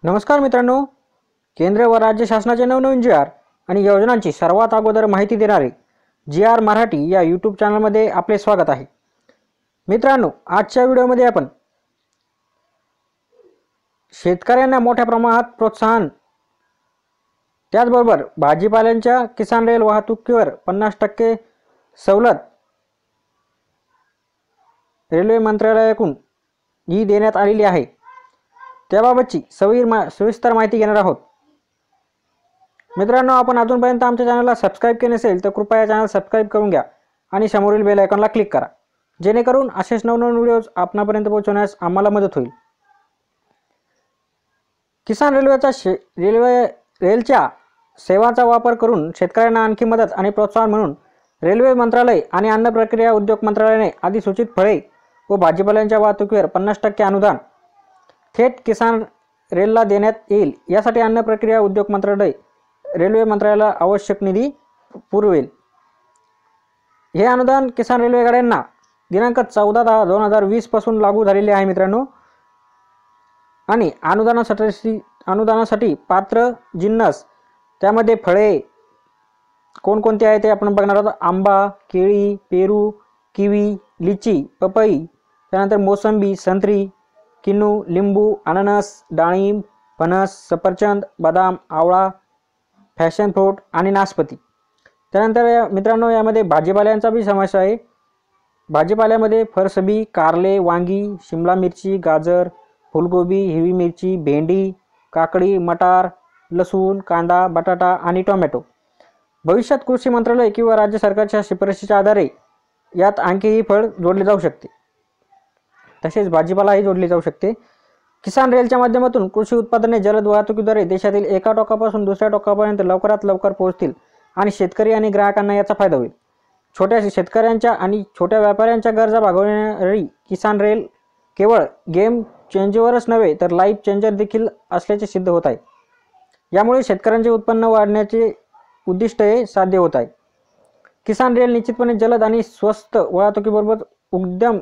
नमस्कार मित्रांनो, केंद्र व राज्य शासनाचे नवनवीन जी.आर. आणि योजनांची सर्वात अगोदर माहिती देणारे जी.आर. मराठी या यूट्यूब चॅनलमध्ये आपले स्वागत आहे. मित्रांनो, आजच्या व्हिडिओमध्ये आपण शेतकऱ्यांना मोठ्या प्रमाणात प्रोत्साहन, त्याचबरोबर भाजीपाल्यांच्या किसान रेल वाहतुकीवर 50% सवलत रेल्वे मंत्रालयाकडून ही देण्यात आलेली आहे, त्याबाबतची सविस्तर माहिती घेणार आहोत. मित्रांनो, आपण अजूनपर्यंत आमच्या चॅनलला सबस्क्राईब केले नसेल तर कृपया चॅनल सबस्क्राईब करून घ्या आणि समोरील बेल आयकॉनला क्लिक करा, जेणेकरून असेच नवनवीन व्हिडिओज आपणापर्यंत पोहोचवण्यास आम्हाला मदत होईल. किसान रेलच्या सेवांचा वापर करून शेतकऱ्यांना आणखी मदत आणि प्रोत्साहन म्हणून रेल्वे मंत्रालय आणि अन्न प्रक्रिया उद्योग मंत्रालयाने अधिसूचित फळे व भाजीपाल्यांच्या वाहतुकीवर 50% अनुदान थेट किसान रेलला देण्यात येईल. यासाठी अन्न प्रक्रिया उद्योग मंत्रालय रेल्वे मंत्रालयाला आवश्यक निधी पुरवेल. हे अनुदान किसान रेल्वे गाड्यांना दिनांक 14/10/2020 पासून लागू झालेले आहे मित्रांनो. आणि अनुदानासाठी पात्र जिन्नस, त्यामध्ये फळे कोणकोणते आहे ते आपण बघणार आहोत. आंबा, केळी, पेरू, किवी, लिची, पपई, त्यानंतर मोसंबी, संत्री, किनू, लिंबू, अननस, डाळिंब, फणस, सफरचंद, बदाम, आवळा, फॅशन फ्रूट आणि नासपती. त्यानंतर मित्रांनो, यामध्ये भाजीपाल्यांचा बी समावेश आहे. भाजीपाल्यामध्ये फरसबी, कारले, वांगी, शिमला मिरची, गाजर, फुलगोबी, हिरवी मिरची, भेंडी, काकडी, मटार, लसूण, कांदा, बटाटा आणि टोमॅटो. भविष्यात कृषी मंत्रालय किंवा राज्य सरकारच्या शिफारशीच्या आधारे यात आणखीही फळ जोडले जाऊ शकते, तसेच भाजीपालाही जोडले जाऊ शकते. किसान रेलच्या माध्यमातून कृषी उत्पादने जलद वाहतुकीद्वारे देशातील एका टोकापासून दुसऱ्या टोकापर्यंत लवकरात लवकर पोहोचतील आणि शेतकरी आणि ग्राहकांना याचा फायदा होईल. छोट्या शेतकऱ्यांच्या आणि छोट्या व्यापाऱ्यांच्या गरजा भागवणारी किसान रेल केवळ गेम चेंजरच नव्हे तर लाईफ चेंजर देखील असल्याचे सिद्ध होत आहे. यामुळे शेतकऱ्यांचे उत्पन्न वाढण्याचे उद्दिष्ट हे साध्य होत आहे. किसान रेल निश्चितपणे जलद आणि स्वस्त वाहतुकीबरोबर उत्तम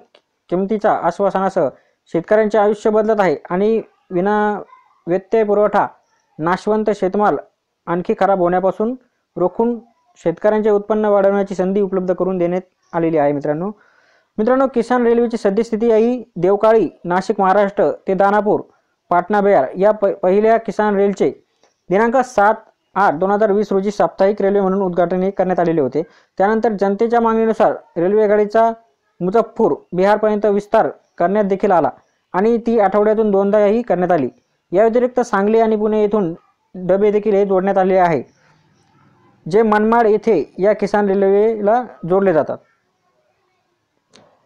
किमतीच्या आश्वासनासह शेतकऱ्यांचे आयुष्य बदलत आहे आणि विना व्यत्यय पुरवठा, नाशवंत शेतमाल आणखी खराब होण्यापासून रोखून शेतकऱ्यांचे उत्पन्न वाढवण्याची संधी उपलब्ध करून देण्यात आलेली आहे. मित्रांनो, किसान रेल्वेची सद्यस्थिती ही देवकाळी, नाशिक महाराष्ट्र ते दानापूर, पाटणा बिहार या पहिल्या किसान रेलचे दिनांक 7/8/2020 रोजी साप्ताहिक रेल्वे म्हणून उद्घाटन करण्यात आलेले होते. त्यानंतर जनतेच्या मागणीनुसार रेल्वे गाडीचा मुझफ्फर बिहारपर्यंत विस्तार करण्यात देखील आला आणि ती आठवड्यातून 2दाही करण्यात आली. या व्यतिरिक्त सांगली आणि पुणे येथून डबे देखील हे जोडण्यात आले आहे, जे मनमाड येथे या किसान रेल्वेला जोडले जातात.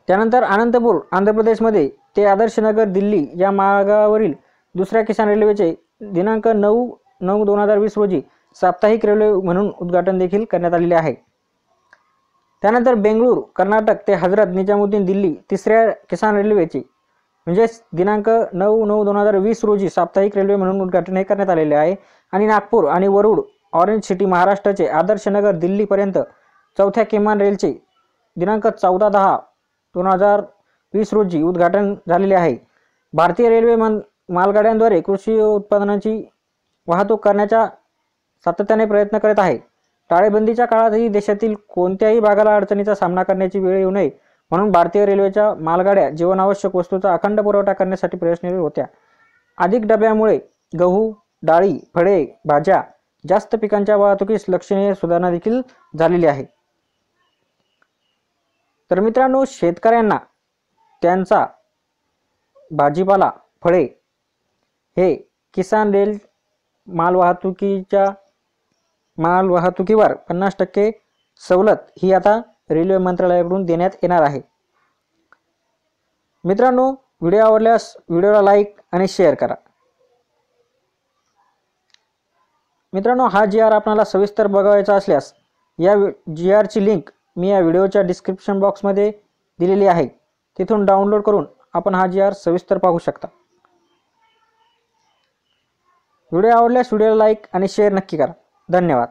त्यानंतर अनंतपूर आंध्र प्रदेशमध्ये ते आदर्श नगर दिल्ली या मार्गावरील दुसऱ्या किसान रेल्वेचे दिनांक 9/9/2020 रोजी साप्ताहिक रेल्वे म्हणून उद्घाटन देखील करण्यात आलेले आहे. त्यानंतर बेंगळूर कर्नाटक ते हजरत निजामुद्दीन दिल्ली तिसऱ्या किसान रेल्वेचे म्हणजेच दिनांक 9/9/2020 रोजी साप्ताहिक रेल्वे म्हणून उद्घाटन करण्यात आलेले आहे. आणि नागपूर आणि वरुड ऑरेंज सिटी महाराष्ट्राचे आदर्श नगर दिल्लीपर्यंत चौथ्या किमान रेलचे दिनांक 14/10/2020 रोजी उद्घाटन झालेले आहे. भारतीय रेल्वे मालगाड्यांद्वारे कृषी उत्पादनांची वाहतूक करण्याचा सातत्याने प्रयत्न करत आहे. टाळेबंदीच्या काळातही देशातील कोणत्याही भागाला अडचणीचा सामना करण्याची वेळ येऊ नये म्हणून भारतीय रेल्वेच्या मालगाड्या जीवनावश्यक वस्तूंचा अखंड पुरवठा करण्यासाठी प्रयत्नशील होत्या. अधिक डब्यामुळे गहू, डाळी, फळे, भाज्या जास्त पिकांच्या वाहतुकीस लक्षणीय सुधारणा देखील झालेली आहे. तर मित्रांनो, शेतकऱ्यांना त्यांचा भाजीपाला, फळे हे किसान रेल मालवाहतुकीवर 50% सवलत ही आता रेल्वे मंत्रालयाकडून देण्यात येणार आहे. मित्रांनो, व्हिडिओ आवडल्यास व्हिडिओला लाईक आणि शेअर करा. मित्रांनो, हा जी.आर. आपल्याला सविस्तर बघायचा असल्यास या जी.आरची लिंक मी या व्हिडिओच्या डिस्क्रिप्शन बॉक्समध्ये दिलेली आहे, तिथून डाउनलोड करून आपण हा जी.आर. सविस्तर पाहू शकता. व्हिडिओ आवडल्यास व्हिडिओला लाईक आणि शेअर नक्की करा. धन्यवाद.